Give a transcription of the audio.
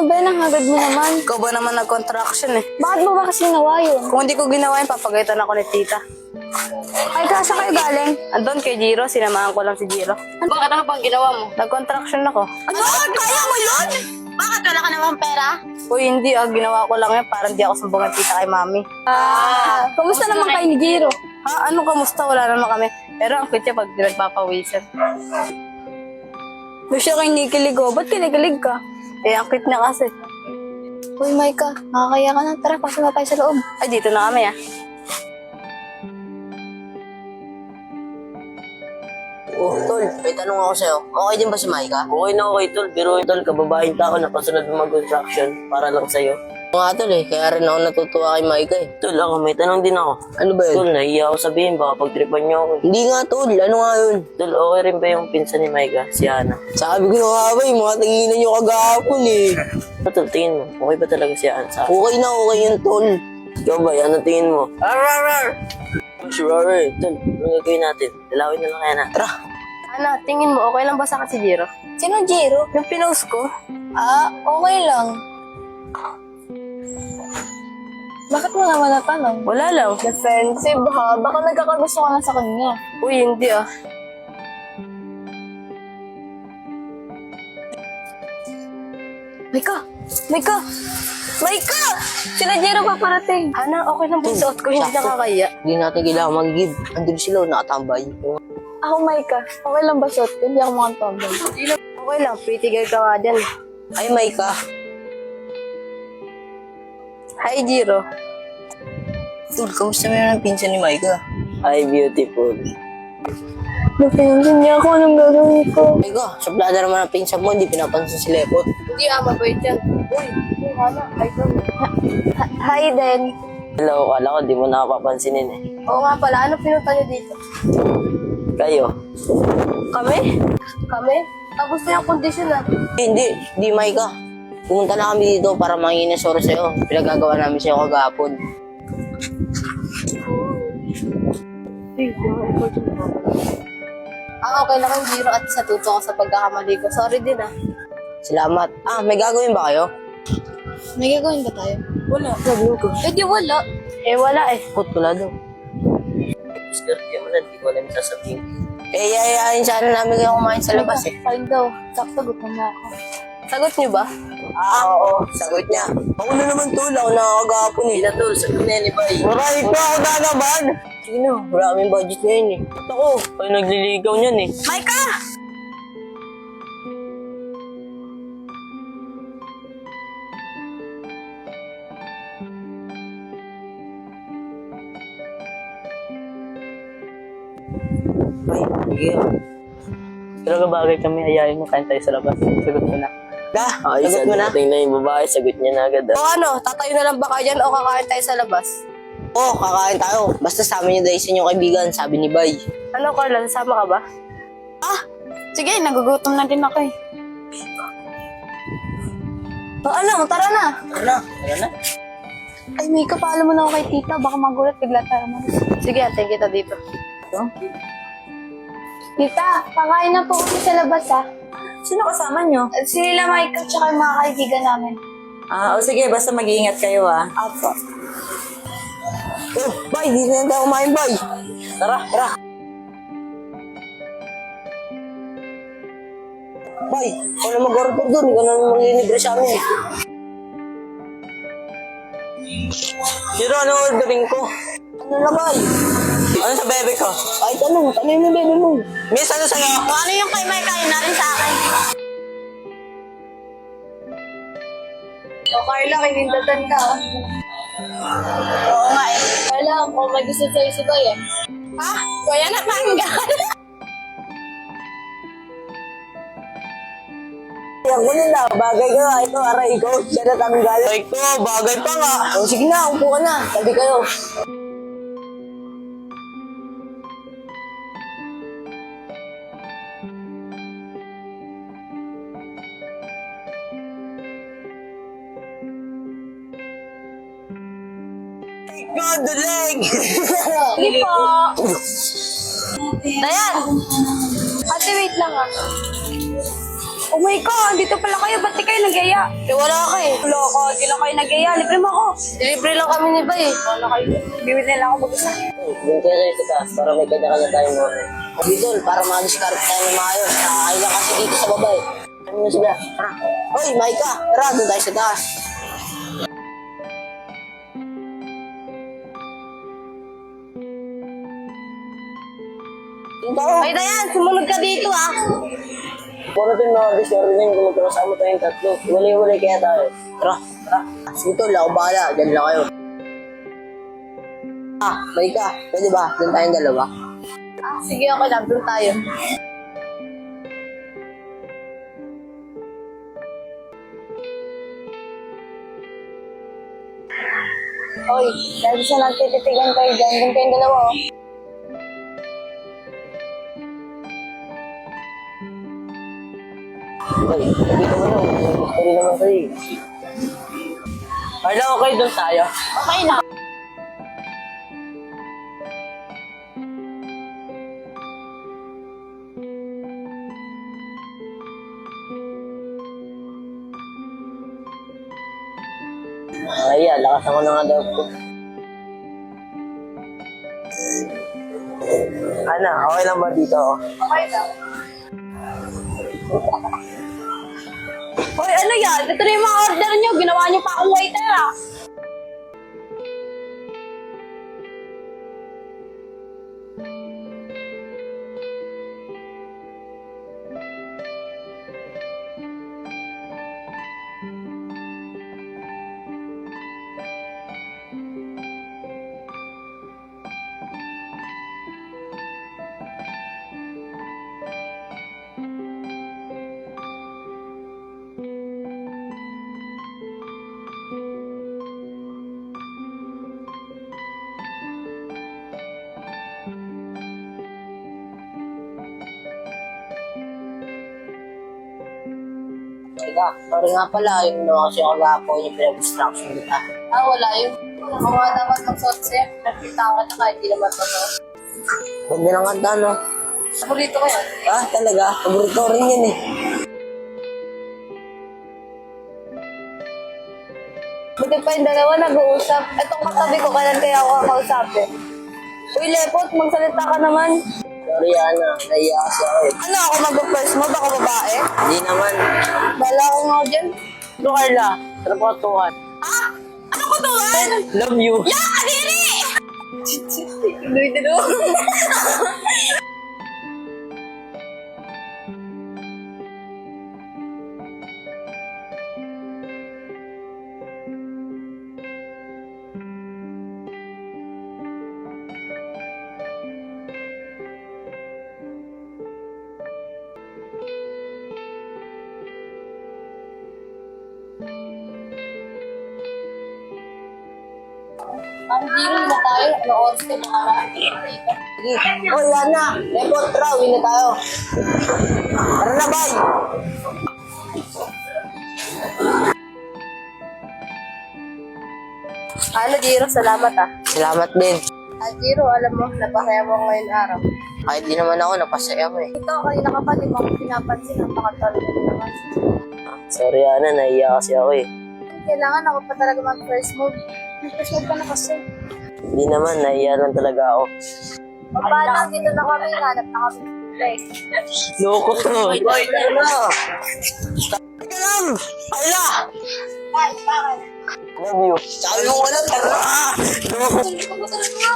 Ano ba yan? Ang hagad mo naman. Ikaw ba naman nag-contraction eh? Bakit mo ba kasi ginawa yun? Kung hindi ko ginawa yun, papagalitan ako ni tita. Ay, saan kayo galing? Andun kay Jiro, sinamahan ko lang si Jiro. Bakit ano bang ginawa mo? Nag-contraction ako. Ano? Kaya mo yun? Bakit wala ka namang pera? Uy, hindi ginawa ko lang yan para hindi ako sumbungan tita kay mami. Kumusta naman kayo ni Jiro? Ha? Ano kamusta? Wala naman kami. Pero ang cute niya pag nagpapawisan. Gusto siya kinikilig oh. Ba't kinikilig ka? Eh, ang cute niya kasi. Uy, Maika, nakakaya ka na. Tara, pasok na tayo sa loob. Ay, dito na kami Oh, Tol, may tanong ako sa'yo. Okay din ba si Maika? Okay na okay, Tol. Pero, Tol, kababaeng tao na pasunod mo mag-construction para lang sa'yo. Oo nga, Tol eh. Kaya rin ako natutuwa kay Maika eh. Tol, ako may tanong din ako. Ano ba yun? Tol, nahiya ako sabihin. Baka pagtripan niyo ako. Hindi nga, Tol. Ano nga yun? Tol, okay rin ba yung pinsan ni Maika, si Ana? Sabi ko na nga ba, yung mga tinginan niyo kagahapon eh. Tol, tingin mo, okay ba talaga si Ana? Okay na okay yun, Tol. Ikaw ba, ano tingin mo? Arar! Sure, Tol, anong gagawin natin? Dalawin na lang kaya na. Tara! Ana, tingin mo, okay lang ba sa akin si Jiro? Sino Jiro? Yung pinost ko? Okay lang. Bakit mo naman natanong? Wala lang. Defensive ha? Baka nagkakagusto ka na sa kanya. Uy, hindi Maika! Maika! Maika! Sila Jiro pa parating. Ana, okay lang ba yung suot ko? Hindi Sakto. nakakaya. Hindi natin kailangan mag-give. Andun sila, nakatambay. Ako, Maika. Okay lang ba suot ko? Hindi ako mukhang tomboy. Okay lang, pretty girl ka nga dyan. Ay, Maika. Hi, Jiro. Tol, kamusta mo yung pinsan ni Maika? Hi, beautiful. Napinansin niya ako. Anong gagawin ko? Maika, suplada naman ang pinsan mo, hindi pinapansin si Lepot. Hindi mabait yan. Uy, Ana, ay ko. Hi, Den. Hello, kala ko di mo nakapapansinin eh. Oo nga pala, ano pinunta niyo dito? Kayo? Kami? Kami? Tapos na yung kondisyon Hindi, Maika. Pumunta na kami dito para mangingin ng sorry sa'yo. Pinagagawa namin sa'yo kagahapon. Okay lang yung Jiro at sa tuto ko sa pagkakamali ko. Sorry din Salamat. May gagawin ba kayo? May gagawin ba tayo? Wala, sabihin ko. Eh, di wala. Eh, wala Put, wala daw. Mr. Diamond, hindi ko alam sasabihin. Yayayain sana namin kayo kumain sa labas eh. Fine daw. Sakto, gutom na ako. Sagot niyo ba? Oo, sagot niya. Ako na naman tol, ako nakakagahapon eh. Hindi na tol, sagot na yan eh, bay. Maray ko, ako na naman! Sige na, wala kaming budget ngayon eh. Ako, kayo nagliligaw niyan eh. Maika! Bay, sige ah. Pero kabagay kami, ayayin mo, kain tayo sa labas. Sagot mo na. Sagot mo na. Tingnan yung babae, sagot niya na agad ah. O ano, tatayo na lang ba kayo dyan o kakain tayo sa labas? Oo, kakain tayo. Basta sa amin yung dahil sa inyong kaibigan, sabi ni Bay. Ano, Carla, sasama ka ba? Sige, nagugutom na din ako eh. Ano, tara na. Tara na. Ay, Maika, paalam mo na ako kay tita. Baka magulat, bigla tayo mo. Sige, antayin kita dito. Tita, kakain na po kami sa labas ha. Sino kasama nyo? Sila Maika, tsaka yung mga kaibigan namin. O sige, basta mag-iingat kayo Apo. Oh, Bay, di na tayo kumain, Bay. Tara. Bay, ako na mag-order doon. Ikaw na maglilibre sa amin. Sino, ano ordering ko? Ano na, Bay? Ano sa bebe ko? Ay, tanong mo bebe mo. Miss, ano sa'yo? Ano yung kay Maika, yun na rin sa akin. O, Carla, kinindatan ka. Oo nga eh. Kaya kung may gusto sa'yo si Bay eh. Kaya natanggal. Ako nila, bagay ka nga. Ito, aray ko. Siya natanggal. Aray ko, bagay pa nga. O, sige na, upo ka na. Sabi kayo. God, the leg! Hindi po. Dayan! Ate, wait lang ah. Oh my God, dito pala kayo. Ba't di kayo nag-aya? Eh, wala ka eh. Loko, di lang kayo nag-aya. Libre mo ako. Libre lang kami ni Bay. Wala kayo. Bibili na lang ako mag-isa. Doon kaya kayo sa taas para may kanya-kanya tayong mga. Idol, para ma-discard tayo ng maayos. Nakakailang kasi dito sa baba eh. Ano na sila? Tara. Hoy, Maika. Tara, doon tayo sa taas. Ay, Dayan, sumunod ka dito ah. Puro din mga disorinig kung magkakasama tayong tatlo. Wali-wali kaya tayo. Tara, tara. Sige tol, ako bahala. Diyan lang kayo. Maika, pwede ba? Doon tayong dalawa. Sige, okay lang. Doon tayo. Hoy, dahil siya nagtititigan kayo dyan. Doon kayong dalawa oh. Hoy, dito mo lang. Gusto rin naman sa'yo eh. Carla, okay doon tayo. Okay na. Ay, lakas ako na nga daw po. Ana, okay lang ba dito? Okay lang. Hoy, ano yan? Ito na yung mga order nyo. Ginawa nyo pa akong waiter ah. Teka, sorry nga pala. Yung nawa kasi ako gapo yung pinag-distraction kita. Wala yun. Ako nga dapat magsuot sa'yo. Nakita ko na kahit di naman totoo. Ganda ng kanta, no? Paborito ko yan. Talaga? Paborito ko rin yun eh. Buti pa yung dalawa nag-uusap. Etong katabi ko, kailan kaya ako kakausapin? Uy, Lepot, magsalita ka naman. Sorry, Ana. Naiya kasi ako eh. Ano ako mag-first mo? Baka babae? Hindi naman. Bala ko nga dyan. Ito, Carla. Sarap ako tuhan. Ah! Ano ko tuwan? Love you. Ya! Kadiri! Dito. Ang dito na tayo. Ano oras ka na Sige. Hoy, Ana. Lepot, tara. Uwi na tayo. Tara na, bye. Ano, Jiro, salamat ah. Salamat din. Jiro, alam mo, napasaya mo ngayong araw. Kahit di naman ako, napasaya mo eh. Ito, kanina ka pa, di mo ako pinapansin ang pakatalo mo naman. Sorry, Ana. Naiya kasi ako eh. Kailangan ako pa talaga mag-first move. Mag-first move ka na kasi. Hindi naman. Naiya lang talaga ako. O paano, dito na kami, hanap na kami. Loko to. Hoy, tara na. Teka lang. Carla. Bakit? Love you. Sabi mo wala, tara. Loko. Hindi ko ba talaga nga?